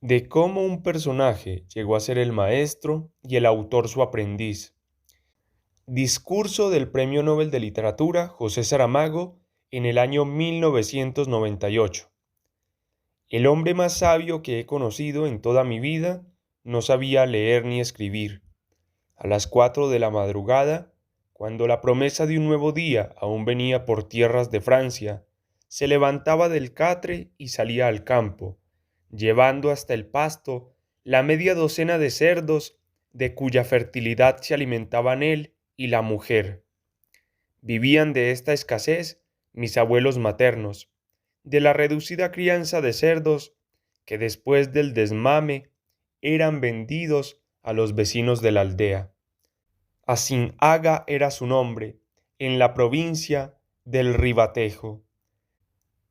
de cómo un personaje llegó a ser el maestro y el autor su aprendiz. Discurso del Premio Nobel de Literatura José Saramago en el año 1998. El hombre más sabio que he conocido en toda mi vida no sabía leer ni escribir. A las 4 de la madrugada, cuando la promesa de un nuevo día aún venía por tierras de Francia, se levantaba del catre y salía al campo, llevando hasta el pasto la media docena de cerdos de cuya fertilidad se alimentaban él y la mujer. Vivían de esta escasez mis abuelos maternos, de la reducida crianza de cerdos que después del desmame eran vendidos a los vecinos de la aldea. Asinhaga era su nombre, en la provincia del Ribatejo.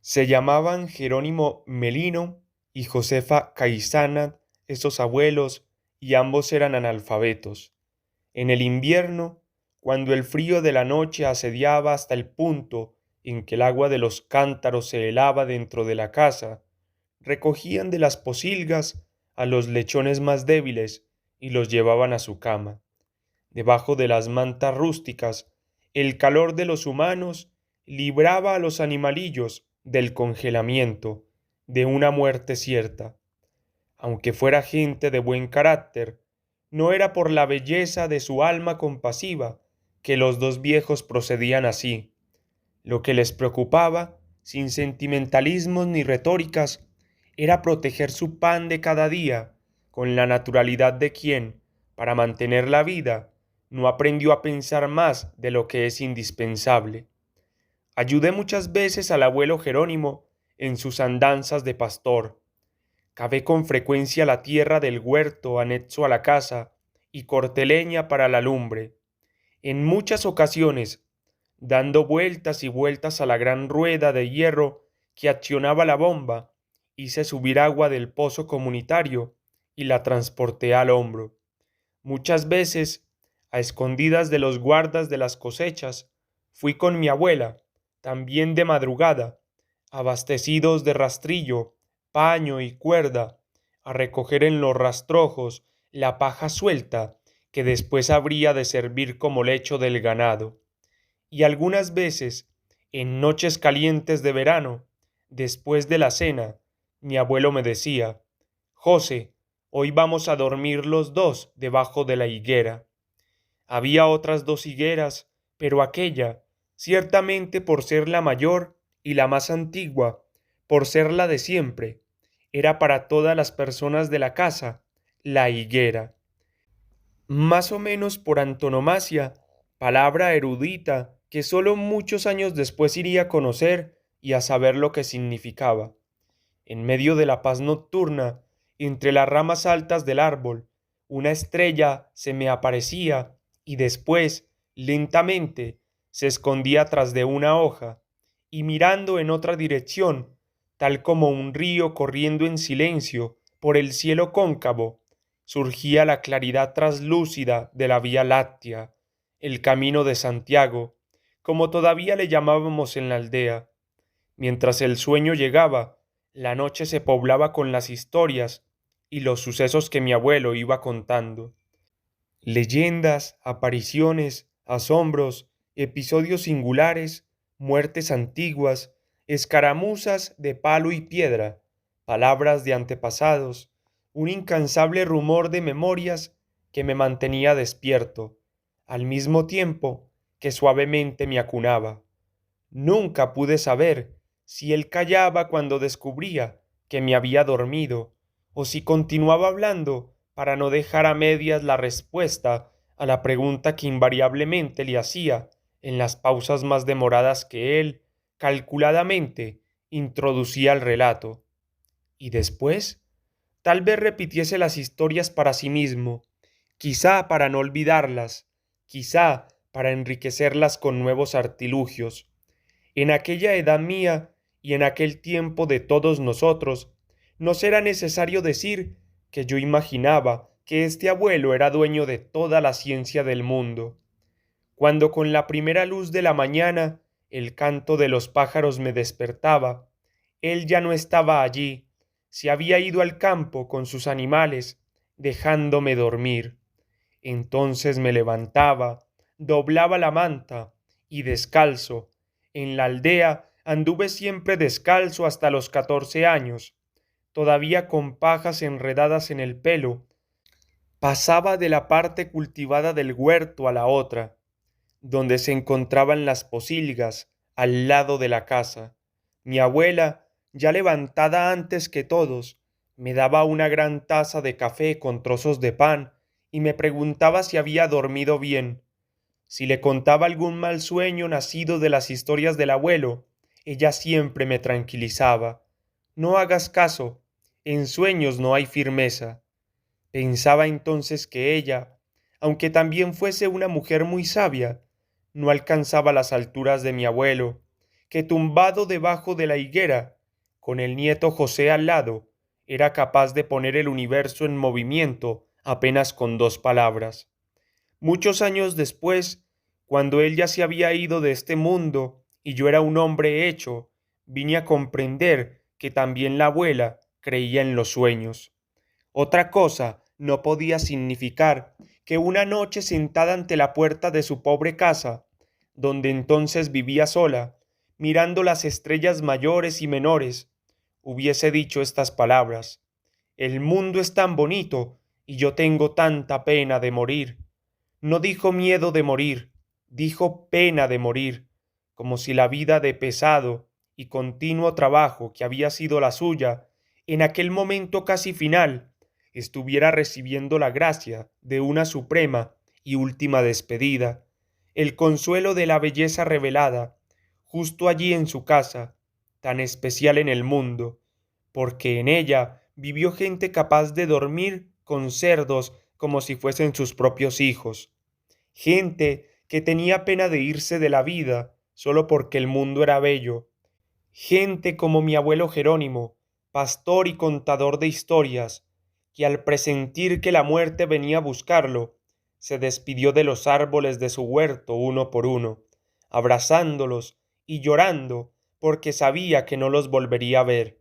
Se llamaban Jerónimo Melino y Josefa Caizana, esos abuelos, y ambos eran analfabetos. En el invierno, cuando el frío de la noche asediaba hasta el punto en que el agua de los cántaros se helaba dentro de la casa, recogían de las pocilgas a los lechones más débiles y los llevaban a su cama. Debajo de las mantas rústicas, el calor de los humanos libraba a los animalillos del congelamiento, de una muerte cierta. Aunque fuera gente de buen carácter, no era por la belleza de su alma compasiva que los dos viejos procedían así. Lo que les preocupaba, sin sentimentalismos ni retóricas, era proteger su pan de cada día con la naturalidad de quien, para mantener la vida, no aprendió a pensar más de lo que es indispensable. Ayudé muchas veces al abuelo Jerónimo en sus andanzas de pastor. Cavé con frecuencia la tierra del huerto anexo a la casa y corté leña para la lumbre. En muchas ocasiones, dando vueltas y vueltas a la gran rueda de hierro que accionaba la bomba, hice subir agua del pozo comunitario y la transporté al hombro. Muchas veces, a escondidas de los guardas de las cosechas, fui con mi abuela, también de madrugada, abastecidos de rastrillo, paño y cuerda, a recoger en los rastrojos la paja suelta que después habría de servir como lecho del ganado. Y algunas veces, en noches calientes de verano, después de la cena, mi abuelo me decía: José, hoy vamos a dormir los dos debajo de la higuera. Había otras dos higueras, pero aquella, ciertamente por ser la mayor y la más antigua, por ser la de siempre, era para todas las personas de la casa la higuera. Más o menos por antonomasia, palabra erudita que sólo muchos años después iría a conocer y a saber lo que significaba. En medio de la paz nocturna, entre las ramas altas del árbol, una estrella se me aparecía y después, lentamente, se escondía tras de una hoja, y mirando en otra dirección, tal como un río corriendo en silencio por el cielo cóncavo, surgía la claridad traslúcida de la Vía Láctea, el camino de Santiago, como todavía le llamábamos en la aldea. Mientras el sueño llegaba, la noche se poblaba con las historias y los sucesos que mi abuelo iba contando. Leyendas, apariciones, asombros, episodios singulares, muertes antiguas, escaramuzas de palo y piedra, palabras de antepasados, un incansable rumor de memorias que me mantenía despierto, al mismo tiempo que suavemente me acunaba. Nunca pude saber si él callaba cuando descubría que me había dormido, o si continuaba hablando para no dejar a medias la respuesta a la pregunta que invariablemente le hacía en las pausas más demoradas que él, calculadamente, introducía al relato. Y después, tal vez repitiese las historias para sí mismo, quizá para no olvidarlas, quizá para enriquecerlas con nuevos artilugios. En aquella edad mía y en aquel tiempo de todos nosotros, no será necesario decir que yo imaginaba que este abuelo era dueño de toda la ciencia del mundo. Cuando con la primera luz de la mañana el canto de los pájaros me despertaba, él ya no estaba allí, se había ido al campo con sus animales, dejándome dormir. Entonces me levantaba, doblaba la manta y descalzo. En la aldea anduve siempre descalzo hasta los 14 años, todavía con pajas enredadas en el pelo. Pasaba de la parte cultivada del huerto a la otra, donde se encontraban las posilgas, al lado de la casa. Mi abuela, ya levantada antes que todos, me daba una gran taza de café con trozos de pan y me preguntaba si había dormido bien. Si le contaba algún mal sueño nacido de las historias del abuelo, ella siempre me tranquilizaba. No hagas caso, en sueños no hay firmeza. Pensaba entonces que ella, aunque también fuese una mujer muy sabia, no alcanzaba las alturas de mi abuelo, que tumbado debajo de la higuera, con el nieto José al lado, era capaz de poner el universo en movimiento apenas con 2 palabras. Muchos años después, cuando él ya se había ido de este mundo y yo era un hombre hecho, vine a comprender que también la abuela creía en los sueños. Otra cosa no podía significar que una noche sentada ante la puerta de su pobre casa, donde entonces vivía sola, mirando las estrellas mayores y menores, hubiese dicho estas palabras: El mundo es tan bonito y yo tengo tanta pena de morir. No dijo miedo de morir, dijo pena de morir, como si la vida de pesado y continuo trabajo que había sido la suya, en aquel momento casi final, estuviera recibiendo la gracia de una suprema y última despedida, el consuelo de la belleza revelada, justo allí en su casa, tan especial en el mundo, porque en ella vivió gente capaz de dormir con cerdos como si fuesen sus propios hijos, gente que tenía pena de irse de la vida solo porque el mundo era bello, gente como mi abuelo Jerónimo, pastor y contador de historias, que al presentir que la muerte venía a buscarlo, se despidió de los árboles de su huerto uno por uno, abrazándolos y llorando porque sabía que no los volvería a ver.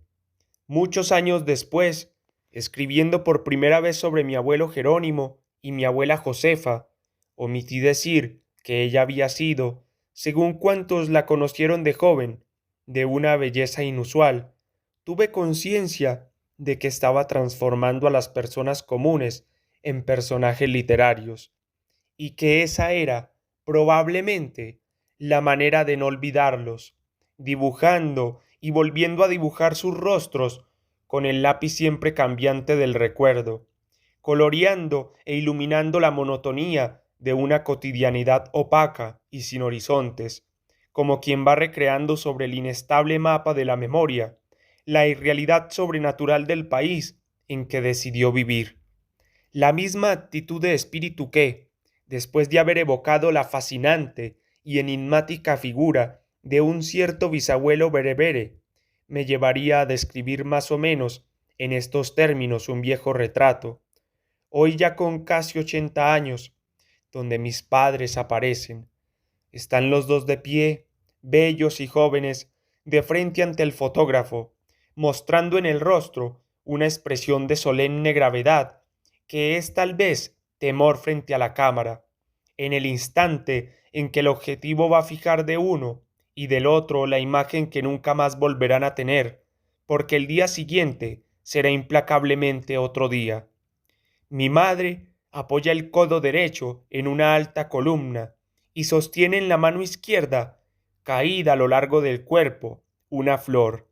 Muchos años después, escribiendo por primera vez sobre mi abuelo Jerónimo y mi abuela Josefa, omití decir que ella había sido, según cuantos la conocieron de joven, de una belleza inusual. Tuve conciencia de que estaba transformando a las personas comunes en personajes literarios, y que esa era, probablemente, la manera de no olvidarlos, dibujando y volviendo a dibujar sus rostros con el lápiz siempre cambiante del recuerdo, coloreando e iluminando la monotonía de una cotidianidad opaca y sin horizontes, como quien va recreando sobre el inestable mapa de la memoria la irrealidad sobrenatural del país en que decidió vivir. La misma actitud de espíritu que, después de haber evocado la fascinante y enigmática figura de un cierto bisabuelo berebere, me llevaría a describir más o menos en estos términos un viejo retrato, hoy ya con casi 80 años, donde mis padres aparecen. Están los dos de pie, bellos y jóvenes, de frente ante el fotógrafo, mostrando en el rostro una expresión de solemne gravedad, que es tal vez temor frente a la cámara. En el instante en que el objetivo va a fijar de uno y del otro la imagen que nunca más volverán a tener, porque el día siguiente será implacablemente otro día. Mi madre apoya el codo derecho en una alta columna y sostiene en la mano izquierda, caída a lo largo del cuerpo, una flor.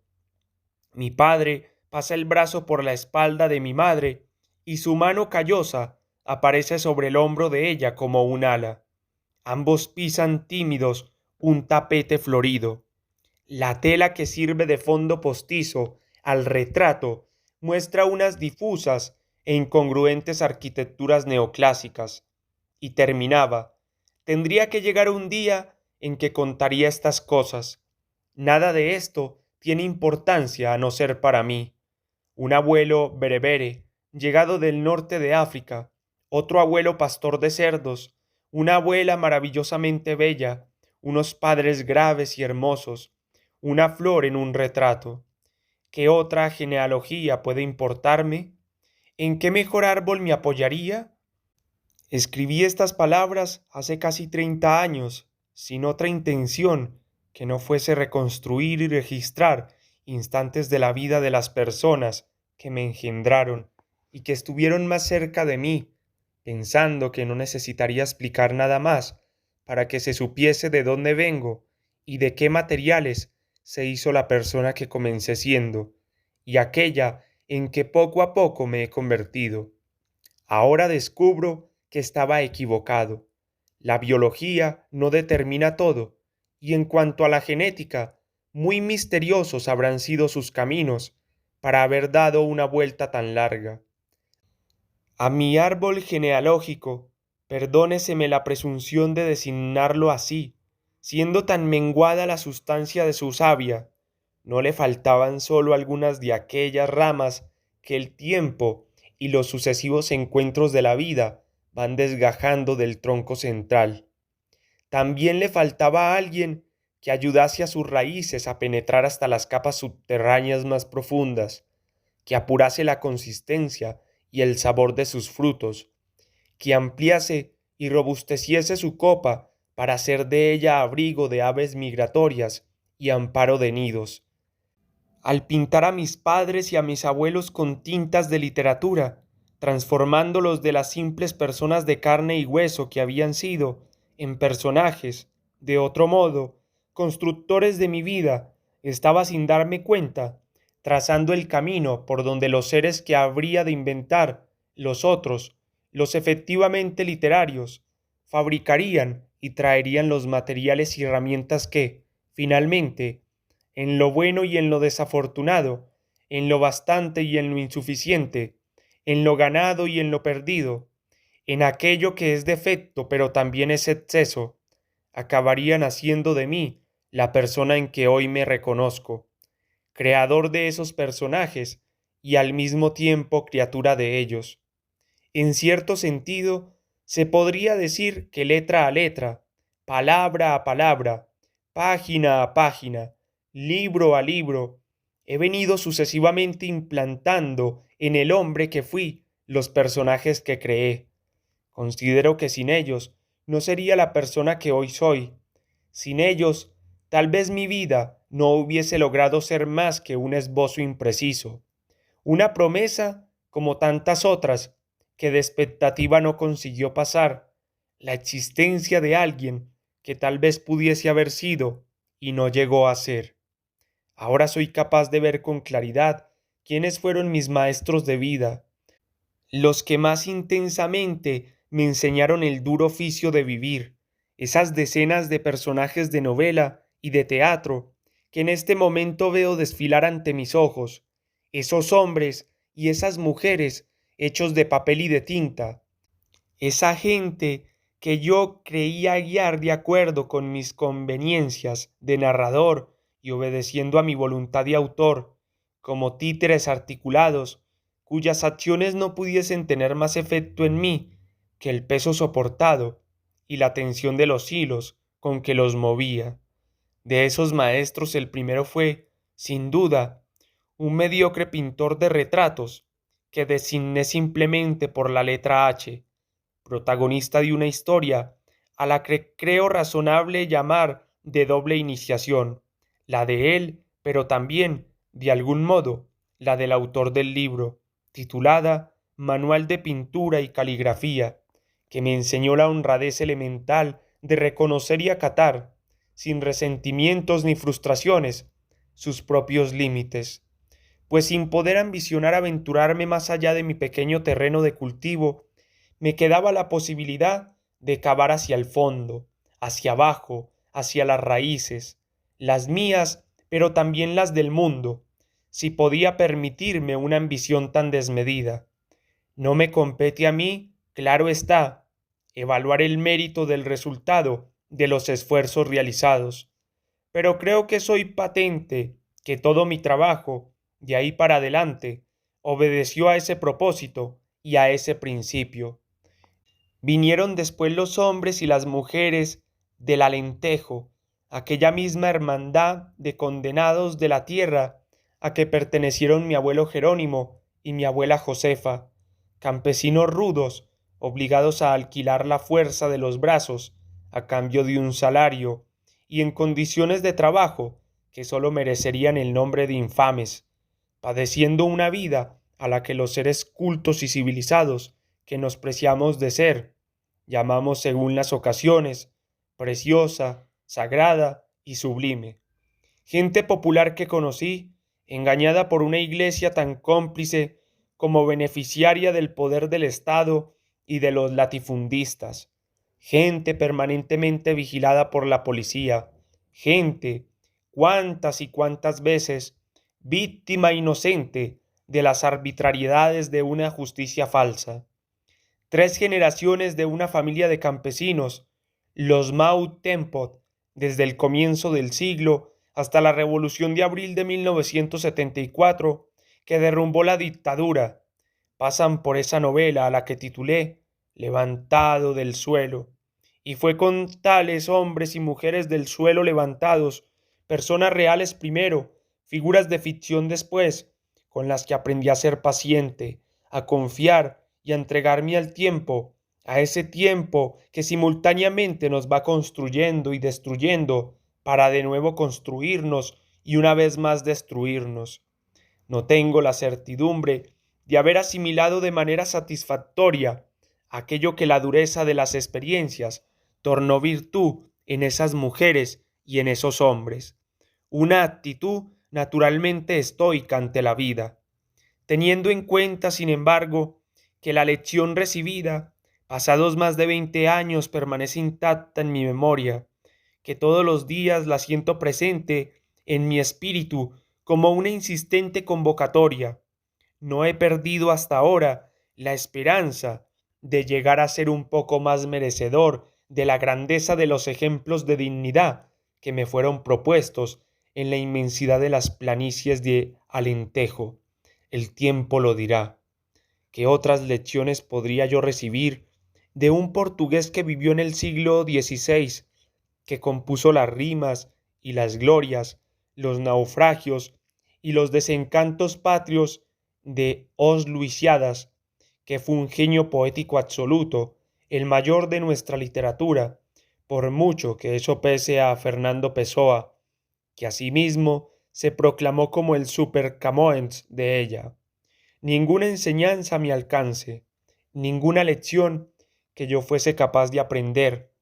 Mi padre pasa el brazo por la espalda de mi madre y su mano callosa aparece sobre el hombro de ella como un ala. Ambos pisan tímidos un tapete florido. La tela que sirve de fondo postizo al retrato muestra unas difusas e incongruentes arquitecturas neoclásicas. Y terminaba: tendría que llegar un día en que contaría estas cosas. Nada de esto tiene importancia a no ser para mí. Un abuelo berebere, llegado del norte de África, otro abuelo pastor de cerdos, una abuela maravillosamente bella, unos padres graves y hermosos, una flor en un retrato. ¿Qué otra genealogía puede importarme? ¿En qué mejor árbol me apoyaría? Escribí estas palabras hace casi 30 años, sin otra intención que no fuese reconstruir y registrar instantes de la vida de las personas que me engendraron y que estuvieron más cerca de mí, pensando que no necesitaría explicar nada más para que se supiese de dónde vengo y de qué materiales se hizo la persona que comencé siendo, y aquella en que poco a poco me he convertido. Ahora descubro que estaba equivocado. La biología no determina todo, y en cuanto a la genética, muy misteriosos habrán sido sus caminos para haber dado una vuelta tan larga. A mi árbol genealógico, perdóneseme la presunción de designarlo así, siendo tan menguada la sustancia de su savia, no le faltaban sólo algunas de aquellas ramas que el tiempo y los sucesivos encuentros de la vida van desgajando del tronco central. También le faltaba a alguien que ayudase a sus raíces a penetrar hasta las capas subterráneas más profundas, que apurase la consistencia y el sabor de sus frutos, que ampliase y robusteciese su copa para hacer de ella abrigo de aves migratorias y amparo de nidos. Al pintar a mis padres y a mis abuelos con tintas de literatura, transformándolos de las simples personas de carne y hueso que habían sido en personajes, de otro modo, constructores de mi vida, estaba sin darme cuenta, trazando el camino por donde los seres que habría de inventar, los otros, los efectivamente literarios, fabricarían y traerían los materiales y herramientas que, finalmente, en lo bueno y en lo desafortunado, en lo bastante y en lo insuficiente, en lo ganado y en lo perdido, en aquello que es defecto pero también es exceso, acabarían haciendo de mí la persona en que hoy me reconozco, creador de esos personajes y al mismo tiempo criatura de ellos. En cierto sentido, se podría decir que letra a letra, palabra a palabra, página a página, libro a libro, he venido sucesivamente implantando en el hombre que fui los personajes que creé. Considero que sin ellos no sería la persona que hoy soy. Sin ellos, tal vez mi vida no hubiese logrado ser más que un esbozo impreciso, una promesa como tantas otras que de expectativa no consiguió pasar, la existencia de alguien que tal vez pudiese haber sido y no llegó a ser. Ahora soy capaz de ver con claridad quiénes fueron mis maestros de vida, los que más intensamente me enseñaron el duro oficio de vivir, esas decenas de personajes de novela y de teatro que en este momento veo desfilar ante mis ojos, esos hombres y esas mujeres hechos de papel y de tinta, esa gente que yo creía guiar de acuerdo con mis conveniencias de narrador y obedeciendo a mi voluntad de autor, como títeres articulados, cuyas acciones no pudiesen tener más efecto en mí que el peso soportado y la tensión de los hilos con que los movía. De esos maestros el primero fue, sin duda, un mediocre pintor de retratos que designé simplemente por la letra H, protagonista de una historia a la que creo razonable llamar de doble iniciación, la de él, pero también, de algún modo, la del autor del libro, titulada Manual de Pintura y Caligrafía, que me enseñó la honradez elemental de reconocer y acatar, sin resentimientos ni frustraciones, sus propios límites, pues sin poder ambicionar aventurarme más allá de mi pequeño terreno de cultivo, me quedaba la posibilidad de cavar hacia el fondo, hacia abajo, hacia las raíces, las mías, pero también las del mundo, si podía permitirme una ambición tan desmedida. No me compete a mí, claro está, evaluar el mérito del resultado de los esfuerzos realizados, pero creo que soy patente que todo mi trabajo, de ahí para adelante, obedeció a ese propósito y a ese principio. Vinieron después los hombres y las mujeres del Alentejo, aquella misma hermandad de condenados de la tierra a que pertenecieron mi abuelo Jerónimo y mi abuela Josefa, campesinos rudos, obligados a alquilar la fuerza de los brazos a cambio de un salario y en condiciones de trabajo que sólo merecerían el nombre de infames, padeciendo una vida a la que los seres cultos y civilizados que nos preciamos de ser, llamamos según las ocasiones, preciosa, sagrada y sublime. Gente popular que conocí, engañada por una iglesia tan cómplice como beneficiaria del poder del Estado y de los latifundistas. Gente permanentemente vigilada por la policía. Gente, cuántas y cuántas veces, víctima inocente de las arbitrariedades de una justicia falsa. 3 generaciones de una familia de campesinos, los Mau Tempot, desde el comienzo del siglo hasta la Revolución de abril de 1974, que derrumbó la dictadura, pasan por esa novela a la que titulé Levantado del suelo. Y fue con tales hombres y mujeres del suelo levantados, personas reales primero, figuras de ficción después, con las que aprendí a ser paciente, a confiar y a entregarme al tiempo, a ese tiempo que simultáneamente nos va construyendo y destruyendo para de nuevo construirnos y una vez más destruirnos. No tengo la certidumbre de haber asimilado de manera satisfactoria aquello que la dureza de las experiencias tornó virtud en esas mujeres y en esos hombres, una actitud naturalmente estoica ante la vida, teniendo en cuenta, sin embargo, que la lección recibida, pasados más de 20 años, permanece intacta en mi memoria, que todos los días la siento presente en mi espíritu como una insistente convocatoria. No he perdido hasta ahora la esperanza de llegar a ser un poco más merecedor de la grandeza de los ejemplos de dignidad que me fueron propuestos en la inmensidad de las planicies de Alentejo. El tiempo lo dirá. ¿Qué otras lecciones podría yo recibir de un portugués que vivió en el siglo XVI, que compuso las rimas y las glorias, los naufragios y los desencantos patrios de Os Luisiadas, que fue un genio poético absoluto, el mayor de nuestra literatura, por mucho que eso pese a Fernando Pessoa, que asimismo se proclamó como el Super Camões de ella? Ninguna enseñanza a mi alcance, ninguna lección que yo fuese capaz de aprender,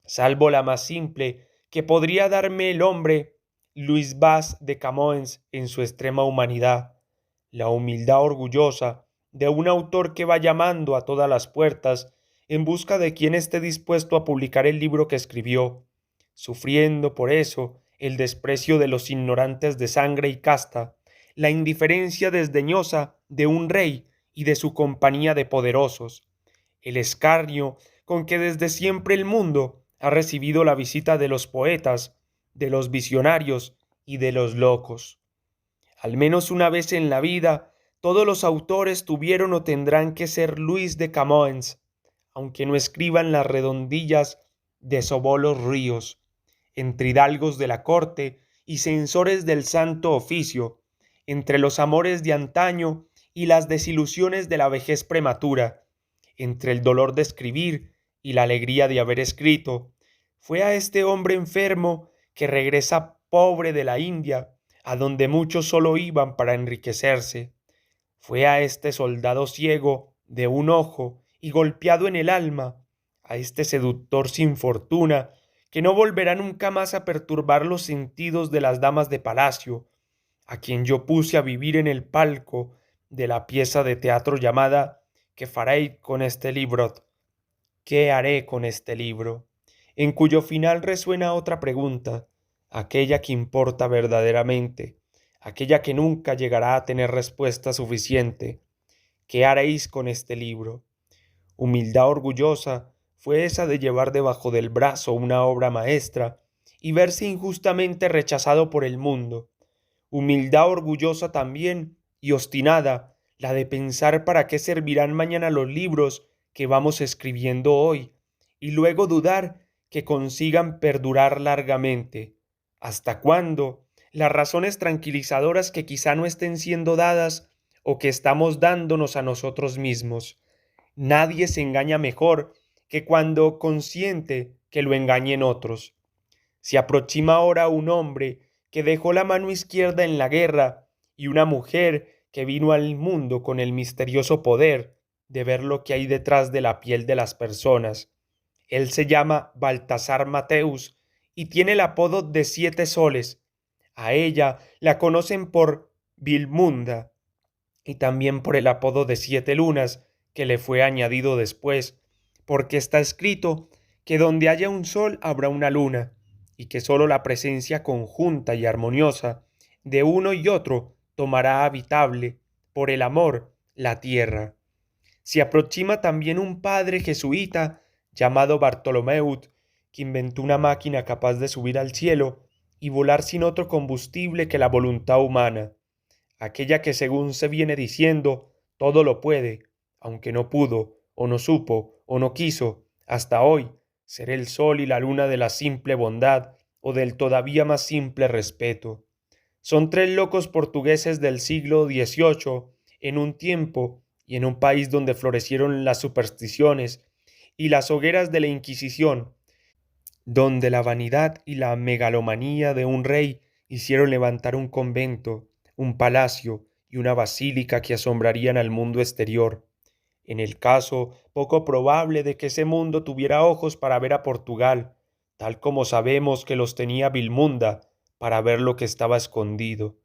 salvo la más simple que podría darme el hombre Luis Vaz de Camões en su extrema humanidad, la humildad orgullosa de un autor que va llamando a todas las puertas en busca de quien esté dispuesto a publicar el libro que escribió, sufriendo por eso el desprecio de los ignorantes de sangre y casta, la indiferencia desdeñosa de un rey y de su compañía de poderosos, el escarnio con que desde siempre el mundo ha recibido la visita de los poetas, de los visionarios y de los locos. Al menos una vez en la vida, todos los autores tuvieron o tendrán que ser Luis de Camões, aunque no escriban las redondillas de sobolos ríos, entre hidalgos de la corte y censores del santo oficio, entre los amores de antaño y las desilusiones de la vejez prematura, entre el dolor de escribir y la alegría de haber escrito. Fue a este hombre enfermo que regresa pobre de la India, a donde muchos solo iban para enriquecerse. Fue a este soldado ciego de un ojo y golpeado en el alma, a este seductor sin fortuna, que no volverá nunca más a perturbar los sentidos de las damas de palacio, a quien yo puse a vivir en el palco de la pieza de teatro llamada ¿Qué faré con este libro? ¿Qué haré con este libro? En cuyo final resuena otra pregunta, aquella que importa verdaderamente, aquella que nunca llegará a tener respuesta suficiente. ¿Qué haréis con este libro? Humildad orgullosa fue esa de llevar debajo del brazo una obra maestra y verse injustamente rechazado por el mundo. Humildad orgullosa también y obstinada la de pensar para qué servirán mañana los libros que vamos escribiendo hoy, y luego dudar que consigan perdurar largamente. ¿Hasta cuándo las razones tranquilizadoras que quizá no estén siendo dadas o que estamos dándonos a nosotros mismos. Nadie se engaña mejor que cuando consiente que lo engañen otros. Se aproxima ahora un hombre que dejó la mano izquierda en la guerra y una mujer que vino al mundo con el misterioso poder de ver lo que hay detrás de la piel de las personas. Él se llama Baltasar Mateus y tiene el apodo de Siete Soles. A ella la conocen por Vilmunda y también por el apodo de Siete Lunas que le fue añadido después, porque está escrito que donde haya un sol habrá una luna, y que sólo la presencia conjunta y armoniosa de uno y otro tomará habitable, por el amor, la tierra. Se aproxima también un padre jesuita llamado Bartolomeut, que inventó una máquina capaz de subir al cielo y volar sin otro combustible que la voluntad humana, aquella que según se viene diciendo, todo lo puede, aunque no pudo, o no supo, o no quiso, hasta hoy, ser el sol y la luna de la simple bondad o del todavía más simple respeto. Son tres locos portugueses del siglo XVIII, en un tiempo y en un país donde florecieron las supersticiones y las hogueras de la Inquisición, donde la vanidad y la megalomanía de un rey hicieron levantar un convento, un palacio y una basílica que asombrarían al mundo exterior. En el caso poco probable de que ese mundo tuviera ojos para ver a Portugal, tal como sabemos que los tenía Vilmunda para ver lo que estaba escondido.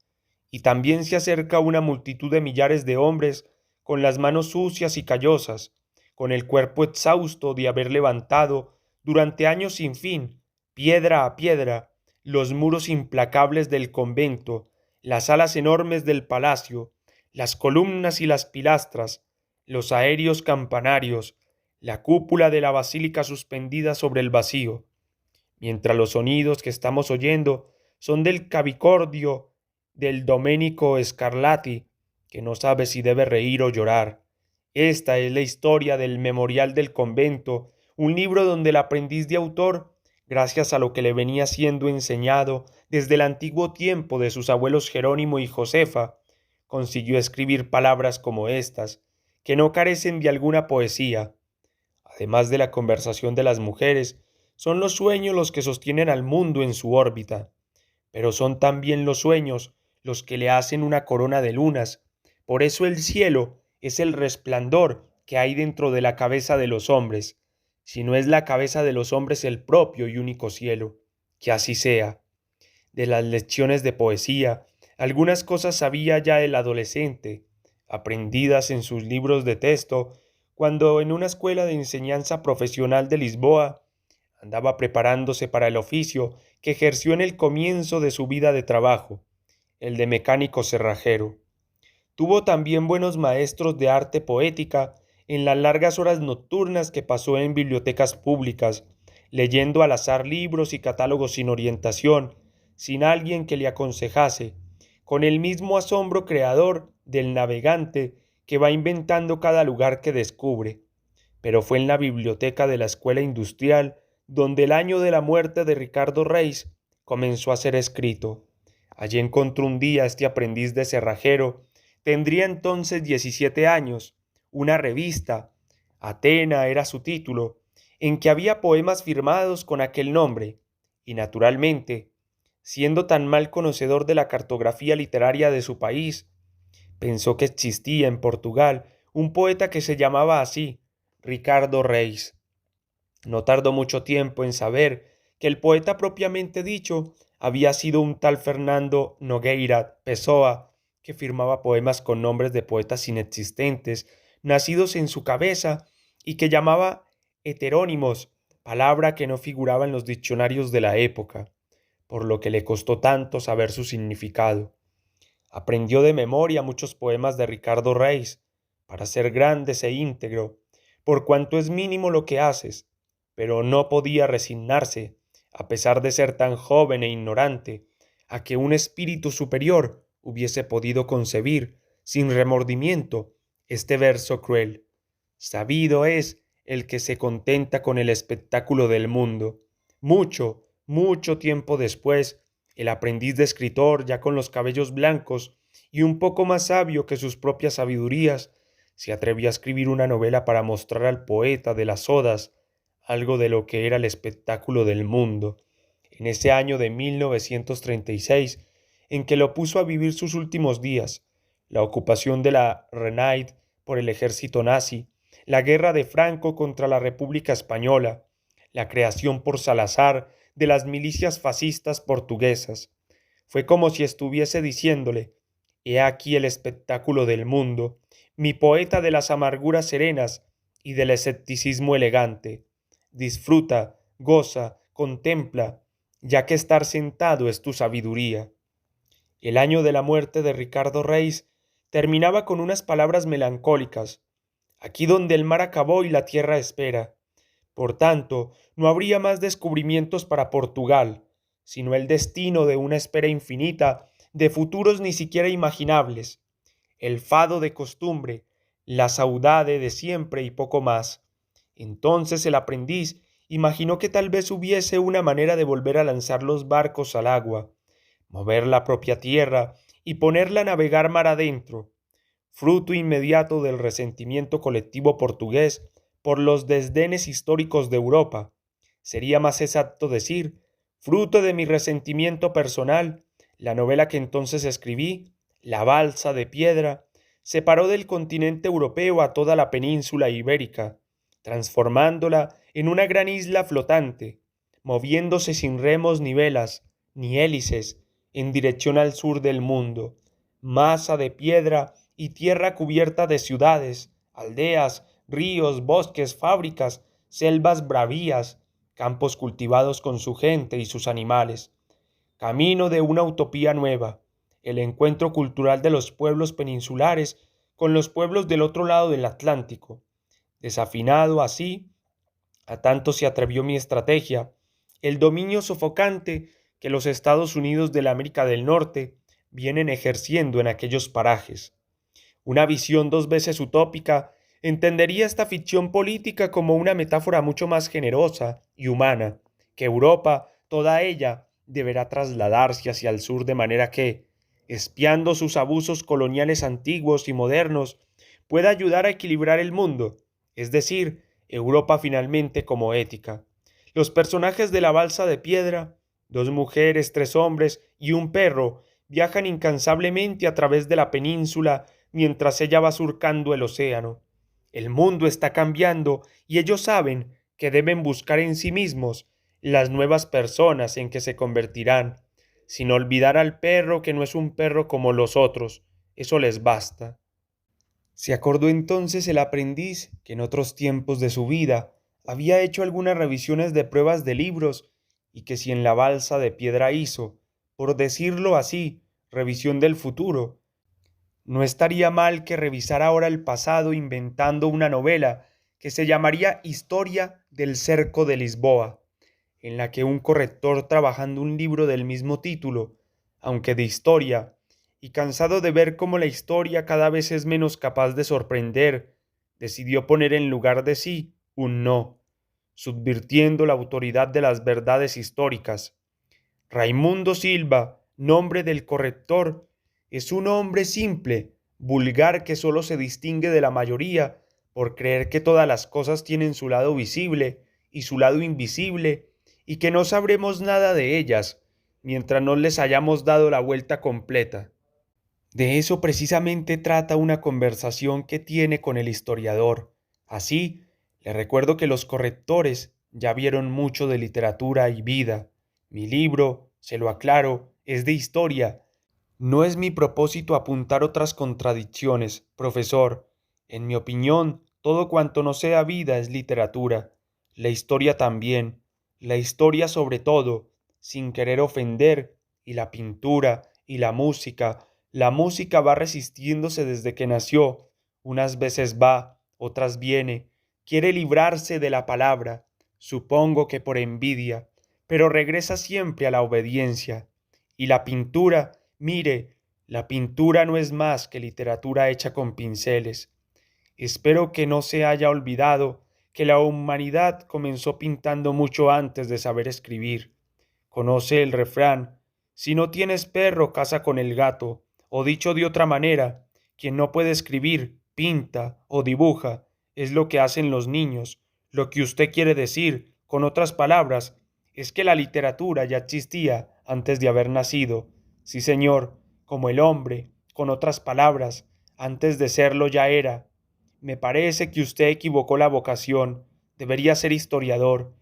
Y también se acerca una multitud de millares de hombres con las manos sucias y callosas, con el cuerpo exhausto de haber levantado durante años sin fin, piedra a piedra, los muros implacables del convento, las alas enormes del palacio, las columnas y las pilastras, los aéreos campanarios, la cúpula de la basílica suspendida sobre el vacío, mientras los sonidos que estamos oyendo son del clavicordio del Domenico Scarlatti, que no sabe si debe reír o llorar. Esta es la historia del Memorial del Convento, un libro donde el aprendiz de autor, gracias a lo que le venía siendo enseñado desde el antiguo tiempo de sus abuelos Jerónimo y Josefa, consiguió escribir palabras como estas, que no carecen de alguna poesía. Además de la conversación de las mujeres, son los sueños los que sostienen al mundo en su órbita, pero son también los sueños los que le hacen una corona de lunas. Por eso el cielo es el resplandor que hay dentro de la cabeza de los hombres, si no es la cabeza de los hombres el propio y único cielo. Que así sea. De las lecciones de poesía, algunas cosas sabía ya el adolescente, aprendidas en sus libros de texto, cuando en una escuela de enseñanza profesional de Lisboa andaba preparándose para el oficio que ejerció en el comienzo de su vida de trabajo, el de mecánico cerrajero. Tuvo también buenos maestros de arte poética en las largas horas nocturnas que pasó en bibliotecas públicas, leyendo al azar libros y catálogos sin orientación, sin alguien que le aconsejase, con el mismo asombro creador del navegante que va inventando cada lugar que descubre. Pero fue en la biblioteca de la Escuela Industrial donde el año de la muerte de Ricardo Reis comenzó a ser escrito. Allí encontró un día este aprendiz de cerrajero, tendría entonces 17 años, una revista, Atena era su título, en que había poemas firmados con aquel nombre, y naturalmente, siendo tan mal conocedor de la cartografía literaria de su país, pensó que existía en Portugal un poeta que se llamaba así, Ricardo Reis. No tardó mucho tiempo en saber que el poeta propiamente dicho había sido un tal Fernando Nogueira Pessoa, que firmaba poemas con nombres de poetas inexistentes, nacidos en su cabeza, y que llamaba heterónimos, palabra que no figuraba en los diccionarios de la época, por lo que le costó tanto saber su significado. Aprendió de memoria muchos poemas de Ricardo Reis, para ser grandes e íntegro, por cuanto es mínimo lo que haces, pero no podía resignarse, a pesar de ser tan joven e ignorante, a que un espíritu superior hubiese podido concebir, sin remordimiento, este verso cruel. Sabido es el que se contenta con el espectáculo del mundo. Mucho, mucho tiempo después, El aprendiz de escritor, ya con los cabellos blancos y un poco más sabio que sus propias sabidurías, se atrevió a escribir una novela para mostrar al poeta de las odas algo de lo que era el espectáculo del mundo, en ese año de 1936, en que lo puso a vivir sus últimos días, la ocupación de la Renaide por el ejército nazi, la guerra de Franco contra la República Española, la creación por Salazar de las milicias fascistas portuguesas. Fue como si estuviese diciéndole: he aquí el espectáculo del mundo, mi poeta de las amarguras serenas y del escepticismo elegante. Disfruta, goza, contempla, ya que estar sentado es tu sabiduría. El año de la muerte de Ricardo Reis terminaba con unas palabras melancólicas: aquí donde el mar acabó y la tierra espera. Por tanto, no habría más descubrimientos para Portugal, sino el destino de una espera infinita de futuros ni siquiera imaginables, el fado de costumbre, la saudade de siempre y poco más. Entonces el aprendiz imaginó que tal vez hubiese una manera de volver a lanzar los barcos al agua, mover la propia tierra y ponerla a navegar mar adentro, fruto inmediato del resentimiento colectivo portugués por los desdenes históricos de Europa. Sería más exacto decir, fruto de mi resentimiento personal, la novela que entonces escribí, La balsa de piedra, separó del continente europeo a toda la península ibérica, transformándola en una gran isla flotante, moviéndose sin remos ni velas, ni hélices, en dirección al sur del mundo, masa de piedra y tierra cubierta de ciudades, aldeas, ríos, bosques, fábricas, selvas bravías, campos cultivados con su gente y sus animales. Camino de una utopía nueva, el encuentro cultural de los pueblos peninsulares con los pueblos del otro lado del Atlántico. Desafinado así, a tanto se atrevió mi estrategia, el dominio sofocante que los Estados Unidos de la América del Norte vienen ejerciendo en aquellos parajes. Una visión dos veces utópica entendería esta ficción política como una metáfora mucho más generosa y humana, que Europa, toda ella, deberá trasladarse hacia el sur de manera que, espiando sus abusos coloniales antiguos y modernos, pueda ayudar a equilibrar el mundo, es decir, Europa finalmente como ética. Los personajes de la balsa de piedra, dos mujeres, tres hombres y un perro, viajan incansablemente a través de la península mientras ella va surcando el océano. El mundo está cambiando y ellos saben que deben buscar en sí mismos las nuevas personas en que se convertirán, sin olvidar al perro que no es un perro como los otros. Eso les basta. Se acordó entonces el aprendiz que en otros tiempos de su vida había hecho algunas revisiones de pruebas de libros y que si en la balsa de piedra hizo, por decirlo así, revisión del futuro, no estaría mal que revisara ahora el pasado inventando una novela que se llamaría Historia del Cerco de Lisboa, en la que un corrector trabajando un libro del mismo título, aunque de historia, y cansado de ver cómo la historia cada vez es menos capaz de sorprender, decidió poner en lugar de sí un no, subvirtiendo la autoridad de las verdades históricas. Raimundo Silva, nombre del corrector, es un hombre simple, vulgar que solo se distingue de la mayoría por creer que todas las cosas tienen su lado visible y su lado invisible y que no sabremos nada de ellas mientras no les hayamos dado la vuelta completa. De eso precisamente trata una conversación que tiene con el historiador. Así, le recuerdo que los correctores ya vieron mucho de literatura y vida. Mi libro, se lo aclaro, es de historia. No es mi propósito apuntar otras contradicciones, profesor. En mi opinión, todo cuanto no sea vida es literatura. La historia también. La historia sobre todo, sin querer ofender, y la pintura, y la música. La música va resistiéndose desde que nació. Unas veces va, otras viene. Quiere librarse de la palabra, supongo que por envidia, pero regresa siempre a la obediencia. Y la pintura, mire, la pintura no es más que literatura hecha con pinceles. Espero que no se haya olvidado que la humanidad comenzó pintando mucho antes de saber escribir. Conoce el refrán: Si no tienes perro, casa con el gato, o dicho de otra manera, quien no puede escribir, pinta o dibuja, es lo que hacen los niños. Lo que usted quiere decir, con otras palabras, es que la literatura ya existía antes de haber nacido. Sí, señor, como el hombre, con otras palabras, antes de serlo ya era. Me parece que usted equivocó la vocación. Debería ser historiador.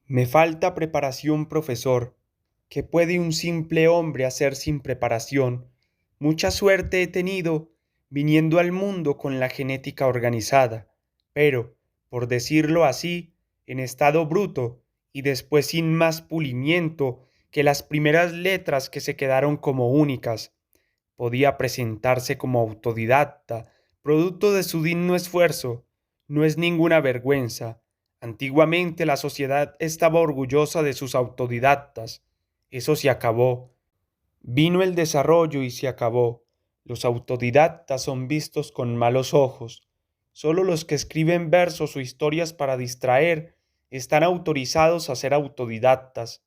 Me falta preparación, profesor. ¿Qué puede un simple hombre hacer sin preparación? Mucha suerte he tenido viniendo al mundo con la genética organizada, pero, por decirlo así, en estado bruto y después sin más pulimiento que las primeras letras que se quedaron como únicas. Podía presentarse como autodidacta, producto de su digno esfuerzo. No es ninguna vergüenza. Antiguamente la sociedad estaba orgullosa de sus autodidactas. Eso se acabó. Vino el desarrollo y se acabó. Los autodidactas son vistos con malos ojos. Solo los que escriben versos o historias para distraer están autorizados a ser autodidactas.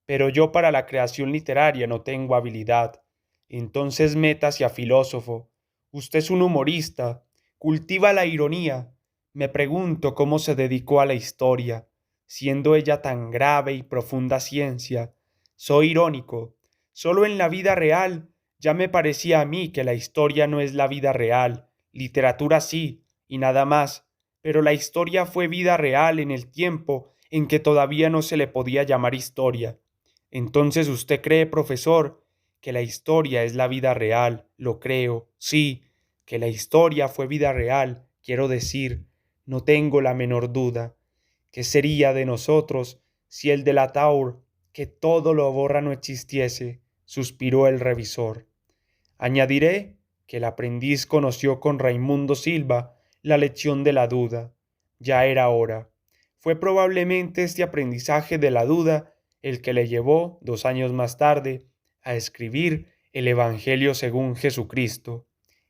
Pero yo para la creación literaria no tengo habilidad. Entonces métase a filósofo. Usted es un humorista. Cultiva la ironía. Me pregunto cómo se dedicó a la historia, siendo ella tan grave y profunda ciencia. Soy irónico. Solo en la vida real ya me parecía a mí que la historia no es la vida real. Literatura sí, y nada más. Pero la historia fue vida real en el tiempo en que todavía no se le podía llamar historia. Entonces usted cree, profesor, que la historia es la vida real. Lo creo, sí, que la historia fue vida real, quiero decir, no tengo la menor duda. ¿Qué sería de nosotros si el de la Taur, que todo lo borra, no existiese? Suspiró el revisor. Añadiré que el aprendiz conoció con Raimundo Silva la lección de la duda. Ya era hora. Fue probablemente este aprendizaje de la duda el que le llevó, 2 años más tarde, a escribir el Evangelio según Jesucristo.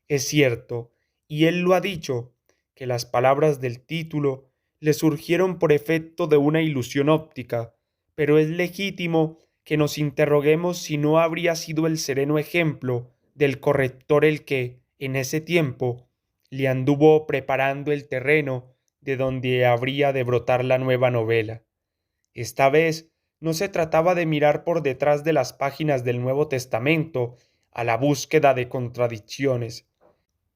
Es cierto, y él lo ha dicho, que las palabras del título le surgieron por efecto de una ilusión óptica, pero es legítimo que nos interroguemos si no habría sido el sereno ejemplo del corrector el que, en ese tiempo, le anduvo preparando el terreno de donde habría de brotar la nueva novela. Esta vez no se trataba de mirar por detrás de las páginas del Nuevo Testamento a la búsqueda de contradicciones,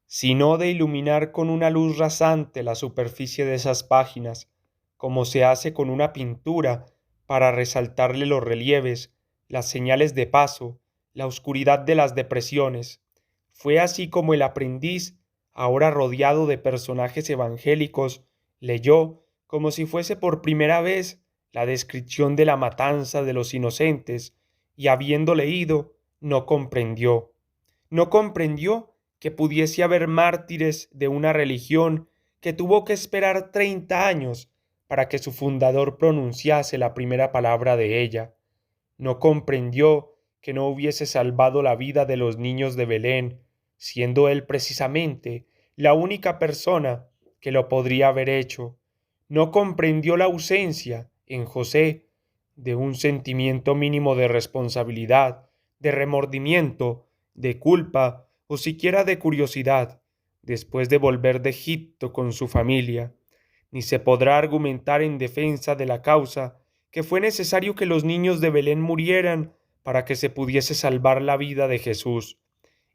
sino de iluminar con una luz rasante la superficie de esas páginas, como se hace con una pintura para resaltarle los relieves, las señales de paso, la oscuridad de las depresiones. Fue así como el aprendiz, ahora rodeado de personajes evangélicos, leyó, como si fuese por primera vez, la descripción de la matanza de los inocentes, y habiendo leído, no comprendió. No comprendió que pudiese haber mártires de una religión que tuvo que esperar 30 años para que su fundador pronunciase la primera palabra de ella. No comprendió que no hubiese salvado la vida de los niños de Belén, siendo él precisamente la única persona que lo podría haber hecho. No comprendió la ausencia, en José, de un sentimiento mínimo de responsabilidad, de remordimiento, de culpa o siquiera de curiosidad, después de volver de Egipto con su familia. Ni se podrá argumentar en defensa de la causa que fue necesario que los niños de Belén murieran para que se pudiese salvar la vida de Jesús.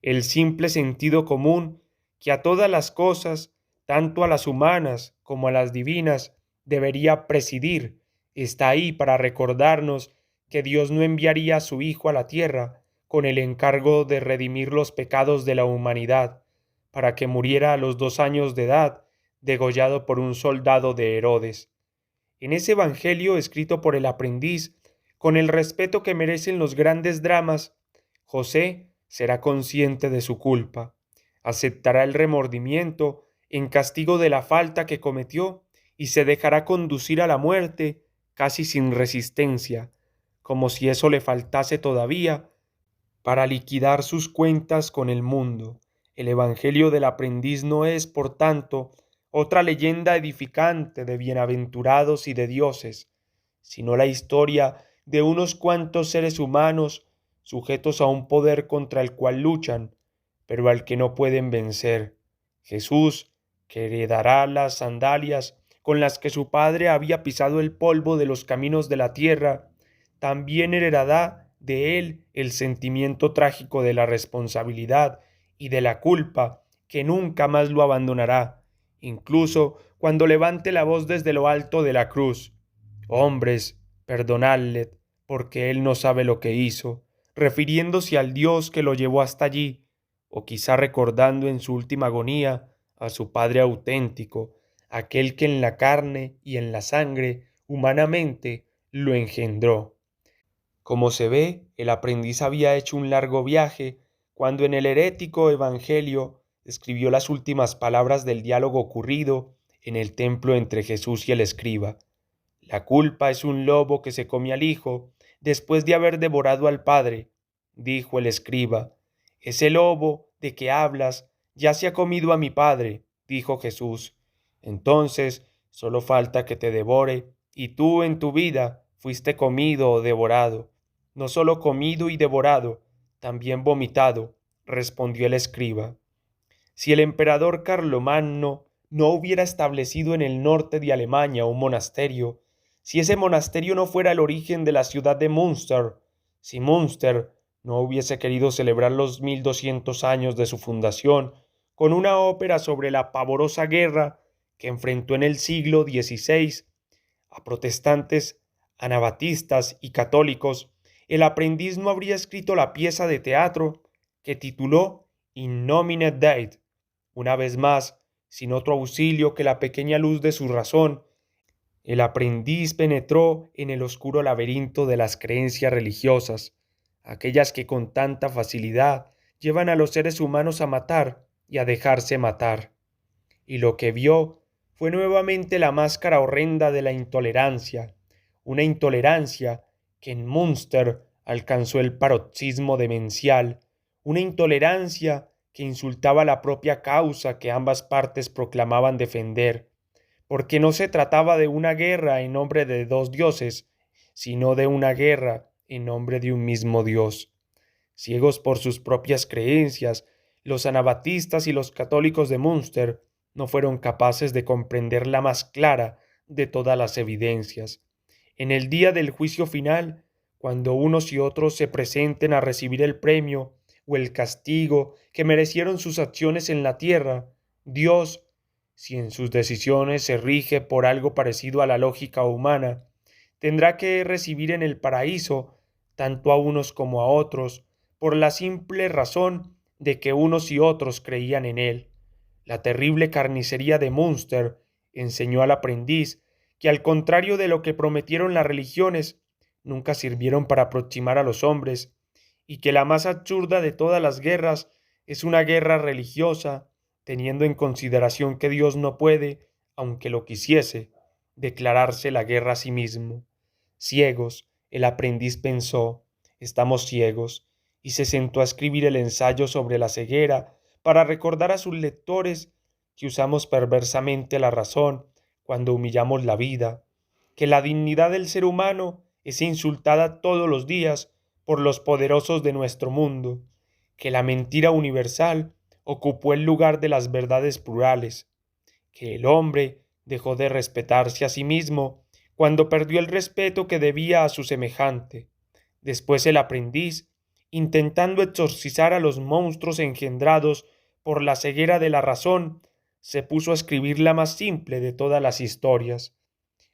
El simple sentido común que a todas las cosas, tanto a las humanas como a las divinas, debería presidir, está ahí para recordarnos que Dios no enviaría a su Hijo a la tierra con el encargo de redimir los pecados de la humanidad, para que muriera a los 2 años de edad, degollado por un soldado de Herodes. En ese Evangelio escrito por el aprendiz, con el respeto que merecen los grandes dramas, José será consciente de su culpa, aceptará el remordimiento en castigo de la falta que cometió y se dejará conducir a la muerte casi sin resistencia, como si eso le faltase todavía para liquidar sus cuentas con el mundo. El Evangelio del aprendiz no es, por tanto, otra leyenda edificante de bienaventurados y de dioses, sino la historia de unos cuantos seres humanos sujetos a un poder contra el cual luchan, pero al que no pueden vencer. Jesús, que heredará las sandalias con las que su padre había pisado el polvo de los caminos de la tierra, también heredará de él el sentimiento trágico de la responsabilidad y de la culpa, que nunca más lo abandonará, incluso cuando levante la voz desde lo alto de la cruz. Hombres, perdonadle, porque él no sabe lo que hizo, refiriéndose al Dios que lo llevó hasta allí, o quizá recordando en su última agonía a su Padre auténtico, aquel que en la carne y en la sangre humanamente lo engendró. Como se ve, el aprendiz había hecho un largo viaje cuando en el herético Evangelio escribió las últimas palabras del diálogo ocurrido en el templo entre Jesús y el escriba. La culpa es un lobo que se come al hijo después de haber devorado al padre, dijo el escriba. Ese lobo de que hablas ya se ha comido a mi padre, dijo Jesús. Entonces solo falta que te devore, y tú en tu vida fuiste comido o devorado. No solo comido y devorado, también vomitado, respondió el escriba. Si el emperador Carlomagno no hubiera establecido en el norte de Alemania un monasterio, si ese monasterio no fuera el origen de la ciudad de Münster, si Münster no hubiese querido celebrar los 1200 años de su fundación con una ópera sobre la pavorosa guerra que enfrentó en el siglo XVI a protestantes, anabatistas y católicos, el aprendiz no habría escrito la pieza de teatro que tituló In nomine Dei. Una vez más, sin otro auxilio que la pequeña luz de su razón, el aprendiz penetró en el oscuro laberinto de las creencias religiosas, aquellas que con tanta facilidad llevan a los seres humanos a matar y a dejarse matar. Y lo que vio fue nuevamente la máscara horrenda de la intolerancia, una intolerancia que en Münster alcanzó el paroxismo demencial, una intolerancia que insultaba la propia causa que ambas partes proclamaban defender, porque no se trataba de una guerra en nombre de dos dioses, sino de una guerra en nombre de un mismo Dios. Ciegos por sus propias creencias, los anabatistas y los católicos de Münster no fueron capaces de comprender la más clara de todas las evidencias. En el día del juicio final, cuando unos y otros se presenten a recibir el premio o el castigo que merecieron sus acciones en la tierra, Dios, si en sus decisiones se rige por algo parecido a la lógica humana, tendrá que recibir en el paraíso tanto a unos como a otros, por la simple razón de que unos y otros creían en él. La terrible carnicería de Münster enseñó al aprendiz que, al contrario de lo que prometieron las religiones, nunca sirvieron para aproximar a los hombres, y que la más absurda de todas las guerras es una guerra religiosa, teniendo en consideración que Dios no puede, aunque lo quisiese, declararse la guerra a sí mismo. Ciegos, el aprendiz pensó, estamos ciegos, y se sentó a escribir el ensayo sobre la ceguera para recordar a sus lectores que usamos perversamente la razón cuando humillamos la vida, que la dignidad del ser humano es insultada todos los días por los poderosos de nuestro mundo, que la mentira universal ocupó el lugar de las verdades plurales, que el hombre dejó de respetarse a sí mismo cuando perdió el respeto que debía a su semejante. Después el aprendiz, intentando exorcizar a los monstruos engendrados por la ceguera de la razón, se puso a escribir la más simple de todas las historias.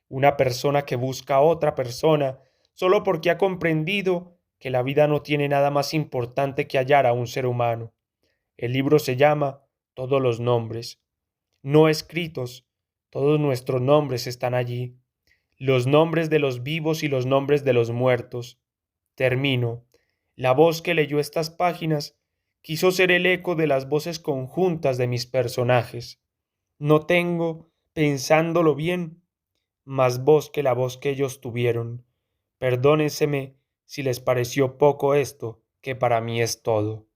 Una persona que busca a otra persona solo porque ha comprendido que la vida no tiene nada más importante que hallar a un ser humano. El libro se llama Todos los nombres. No escritos, todos nuestros nombres están allí, los nombres de los vivos y los nombres de los muertos. Termino. La voz que leyó estas páginas quiso ser el eco de las voces conjuntas de mis personajes. No tengo, pensándolo bien, más voz que la voz que ellos tuvieron. Perdónenseme si les pareció poco esto, que para mí es todo.